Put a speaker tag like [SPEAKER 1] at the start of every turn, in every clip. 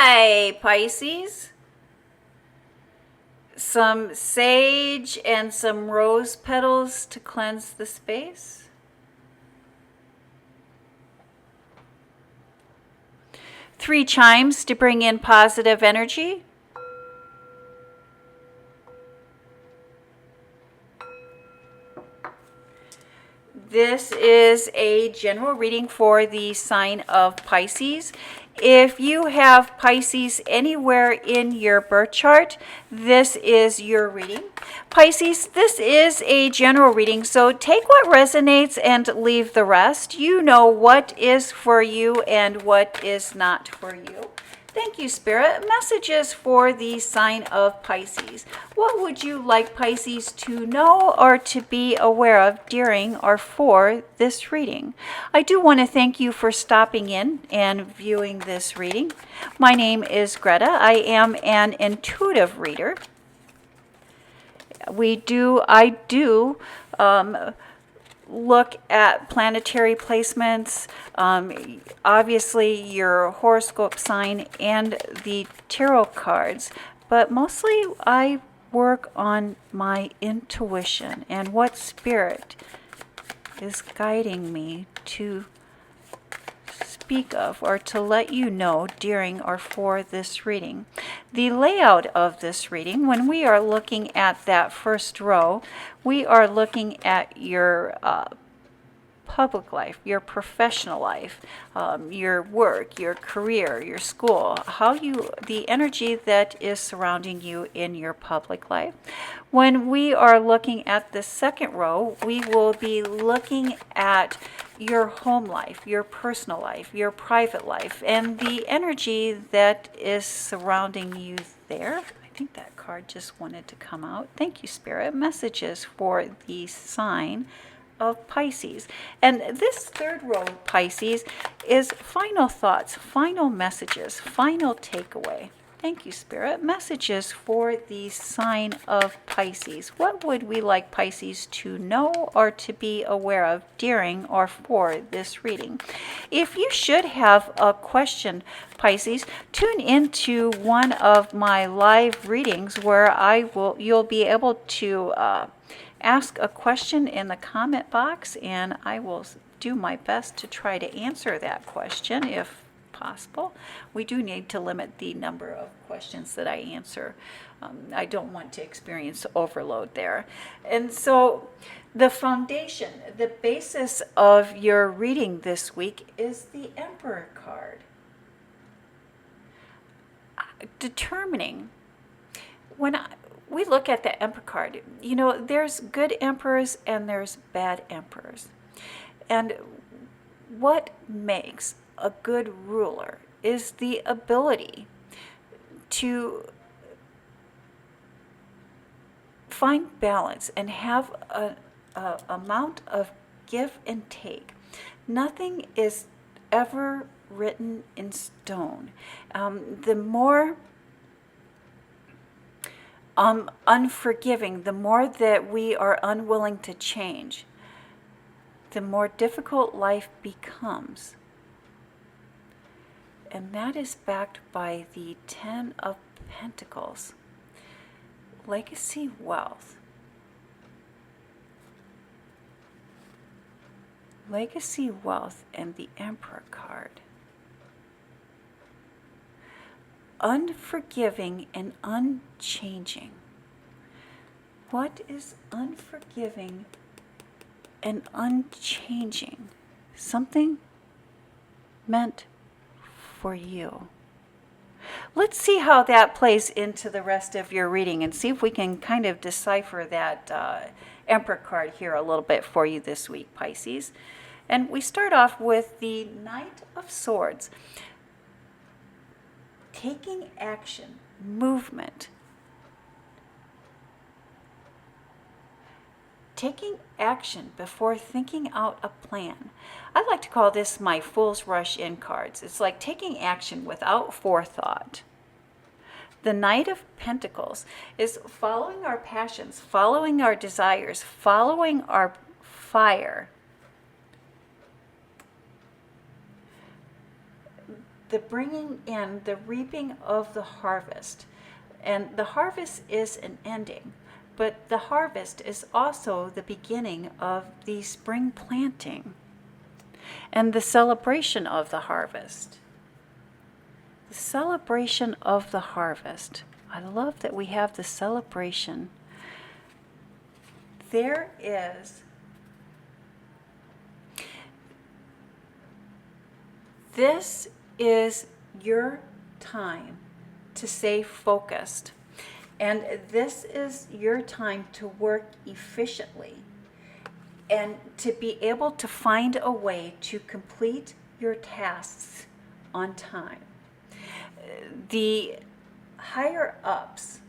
[SPEAKER 1] Hi, Pisces. Some sage and some rose petals to cleanse the space. Three chimes to bring in positive energy. This is a general reading for the sign of Pisces. If you have Pisces anywhere in your birth chart, this is your reading. Pisces, this is a general reading, so take what resonates and leave the rest. You know what is for you and what is not for you. Thank you, Spirit. Messages for the sign of Pisces. What would you like Pisces to know or to be aware of during or for this reading? I do want to thank you for stopping in and viewing this reading. My name is Greta. I am an intuitive reader. I do look at planetary placements, obviously your horoscope sign and the tarot cards, but mostly I work on my intuition and what spirit is guiding me to speak of or to let you know during or for this reading. The layout of this reading, when we are looking at that first row, we are looking at your public life, your professional life, your work, your career, your school, the energy that is surrounding you in your public life. When we are looking at the second row, we will be looking at your home life, your personal life, your private life, and the energy that is surrounding you there. I think that card just wanted to come out. Thank you, Spirit. Messages for the sign of Pisces. And this third row of Pisces is final thoughts, final messages, final takeaway. Thank you, Spirit. Messages for the sign of Pisces. What would we like Pisces to know or to be aware of during or for this reading? If you should have a question, Pisces, tune into one of my live readings where you'll be able to ask a question in the comment box, and I will do my best to try to answer that question if possible. We do need to limit the number of questions that I answer. I don't want to experience overload there. And so the foundation, the basis of your reading this week is the Emperor card. Determining we look at the Emperor card, there's good emperors and there's bad emperors. And what makes a good ruler is the ability to find balance and have an amount of give and take. Nothing is ever written in stone. The more unforgiving, the more that we are unwilling to change, the more difficult life becomes. And that is backed by the Ten of Pentacles. Legacy wealth. Legacy wealth and the Emperor card. Unforgiving and unchanging. What is unforgiving and unchanging? Something meant for you. Let's see how that plays into the rest of your reading and see if we can kind of decipher that Emperor card here a little bit for you this week, Pisces. And we start off with the Knight of Swords. Taking action, movement. Taking action before thinking out a plan. I like to call this my Fool's Rush in cards. It's like taking action without forethought. The Knight of Pentacles is following our passions, following our desires, following our fire. the bringing in, the reaping of the harvest. And the harvest is an ending, but the harvest is also the beginning of the spring planting and the celebration of the harvest. The celebration of the harvest. I love that we have the celebration. There is this is your time to stay focused. And this is your time to work efficiently and to be able to find a way to complete your tasks on time. The higher ups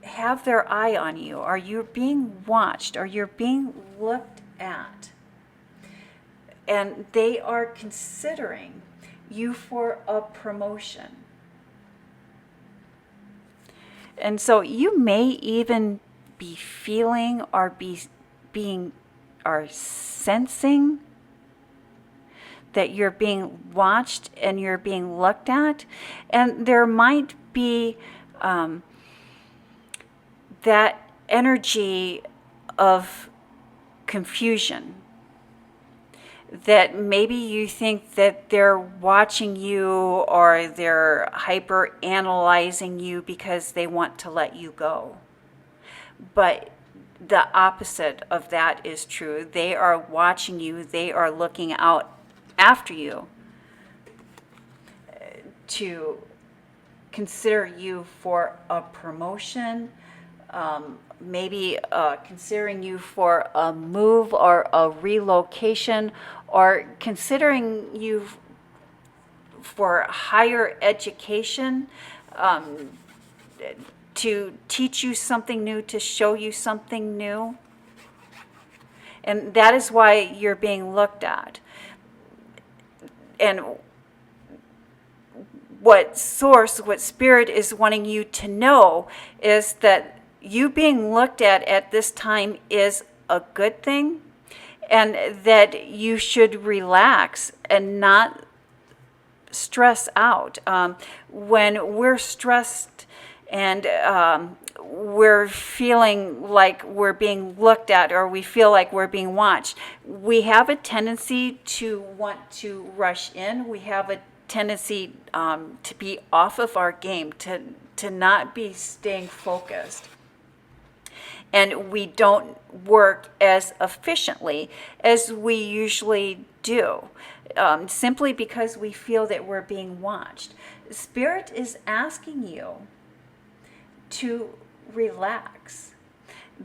[SPEAKER 1] have their eye on you. Are you being watched? Are you being looked at? And they are considering you for a promotion. And so you may even be feeling or sensing that you're being watched and you're being looked at. And there might be that energy of confusion, that maybe you think that they're watching you or they're hyper analyzing you because they want to let you go. But the opposite of that is true. They are watching you, they are looking out after you to consider you for a promotion, maybe considering you for a move or a relocation, or considering you for higher education, to teach you something new, to show you something new. And that is why you're being looked at. And what Spirit is wanting you to know is that you being looked at this time is a good thing, and that you should relax and not stress out. When we're stressed and we're feeling like we're being looked at, or we feel like we're being watched, we have a tendency to want to rush in. We have a tendency to be off of our game, to not be staying focused. And we don't work as efficiently as we usually do, simply because we feel that we're being watched. Spirit is asking you to relax,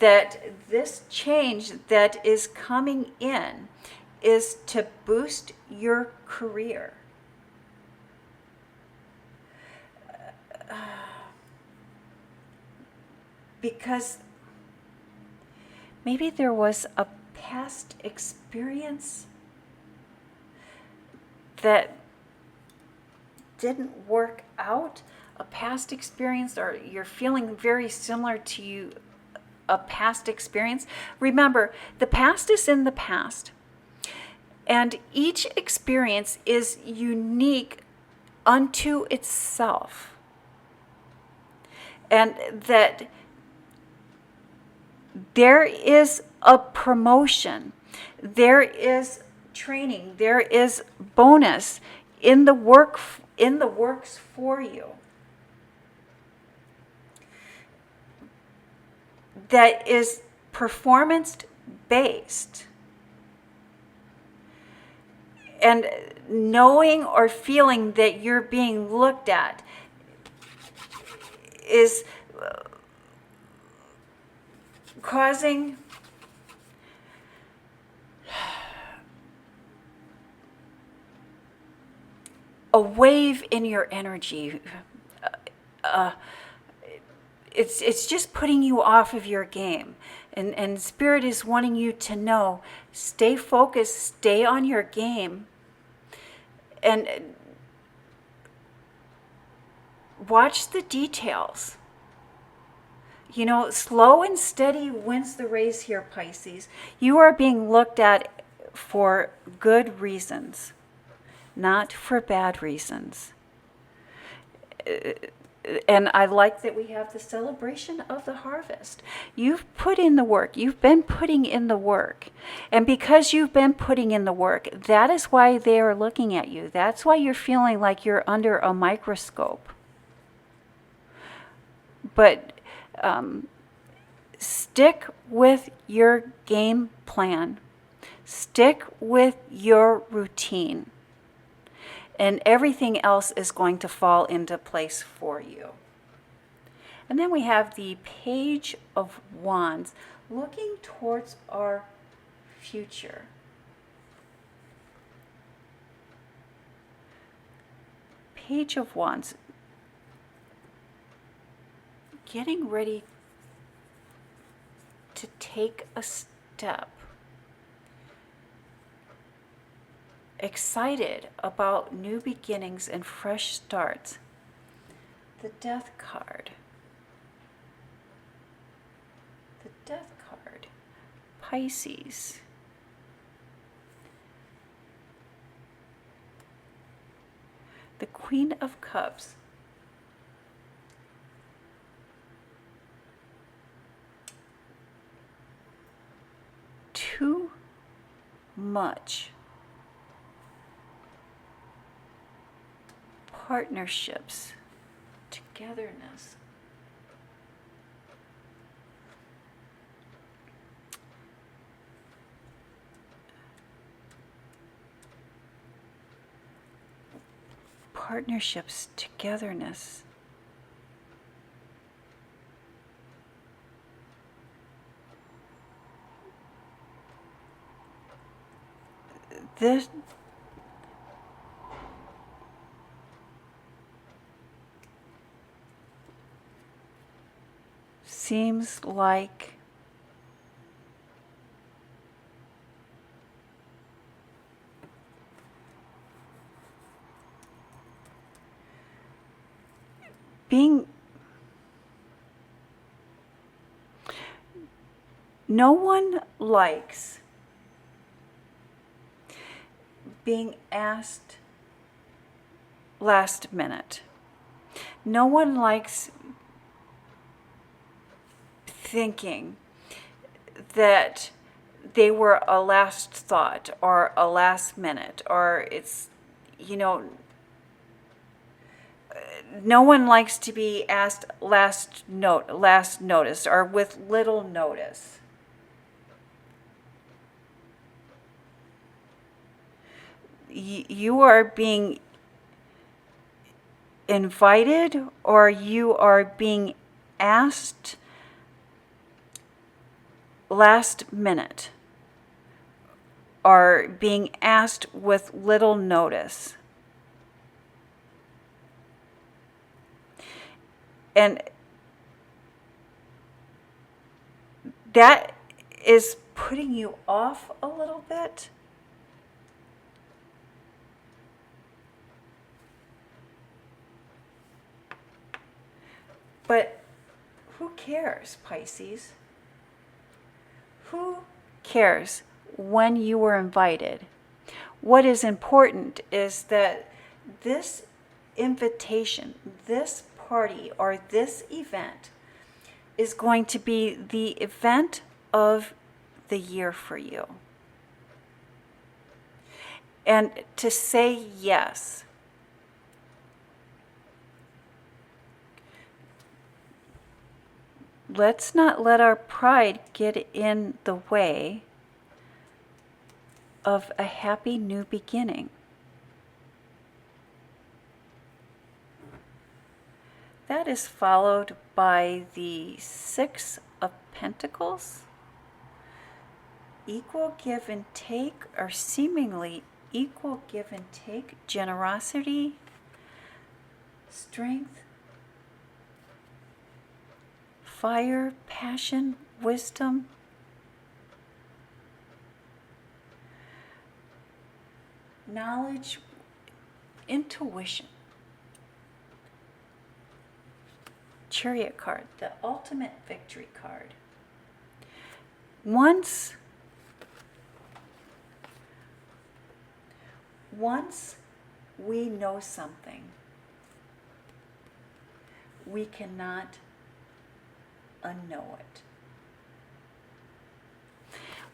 [SPEAKER 1] that this change that is coming in is to boost your career. Because maybe there was a past experience that didn't work out, a past experience, or you're feeling very similar to a past experience. Remember, the past is in the past, and each experience is unique unto itself. And that there is a promotion, there is training, there is bonus in the works for you that is performance based. And knowing or feeling that you're being looked at is causing a wave in your energy. It's just putting you off of your game. And Spirit is wanting you to know, stay focused, stay on your game, and watch the details. You know, slow and steady wins the race here, Pisces. You are being looked at for good reasons. not for bad reasons. And I like that we have the celebration of the harvest. You've put in the work. You've been putting in the work. And because you've been putting in the work, that is why they are looking at you. That's why you're feeling like you're under a microscope. But stick with your game plan. Stick with your routine. And everything else is going to fall into place for you. And then we have the Page of Wands, looking towards our future. Page of Wands, getting ready to take a step. Excited about new beginnings and fresh starts. The Death card. The Death card. Pisces. The Queen of Cups. Too much. Partnerships, togetherness. Partnerships, togetherness. This seems like no one likes being asked last minute. No one likes thinking that they were a last thought or a last minute, or it's, no one likes to be asked last notice or with little notice. You are being invited or you are being asked last minute or being asked with little notice. And that is putting you off a little bit. But who cares, Pisces? Who cares when you were invited? What is important is that this invitation, this party, or this event is going to be the event of the year for you. And to say yes. Let's not let our pride get in the way of a happy new beginning. That is followed by the Six of Pentacles. Equal give and take, or seemingly equal give and take, generosity, strength, fire, passion, wisdom. Knowledge, intuition. Chariot card, the ultimate victory card. Once we know something, we cannot unknow it.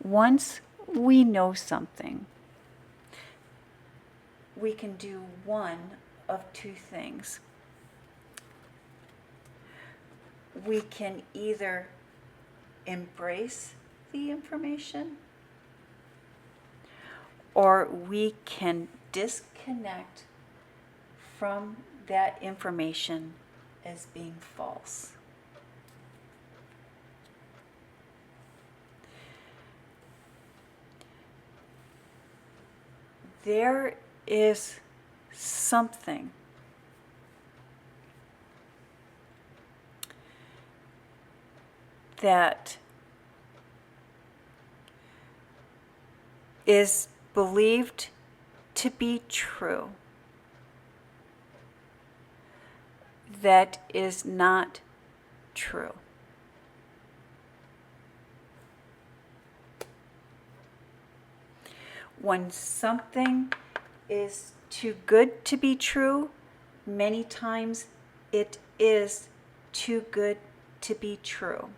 [SPEAKER 1] Once we know something, we can do one of two things. We can either embrace the information, or we can disconnect from that information as being false. There is something that is believed to be true that is not true. When something is too good to be true, many times it is too good to be true.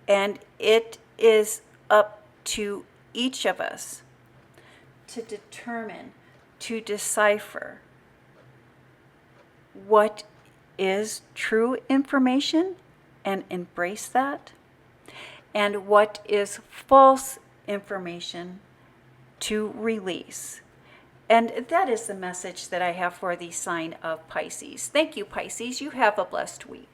[SPEAKER 1] And it is up to each of us to determine, to decipher what is true information and embrace that, and what is false information to release. And that is the message that I have for the sign of Pisces. Thank you, Pisces. You have a blessed week.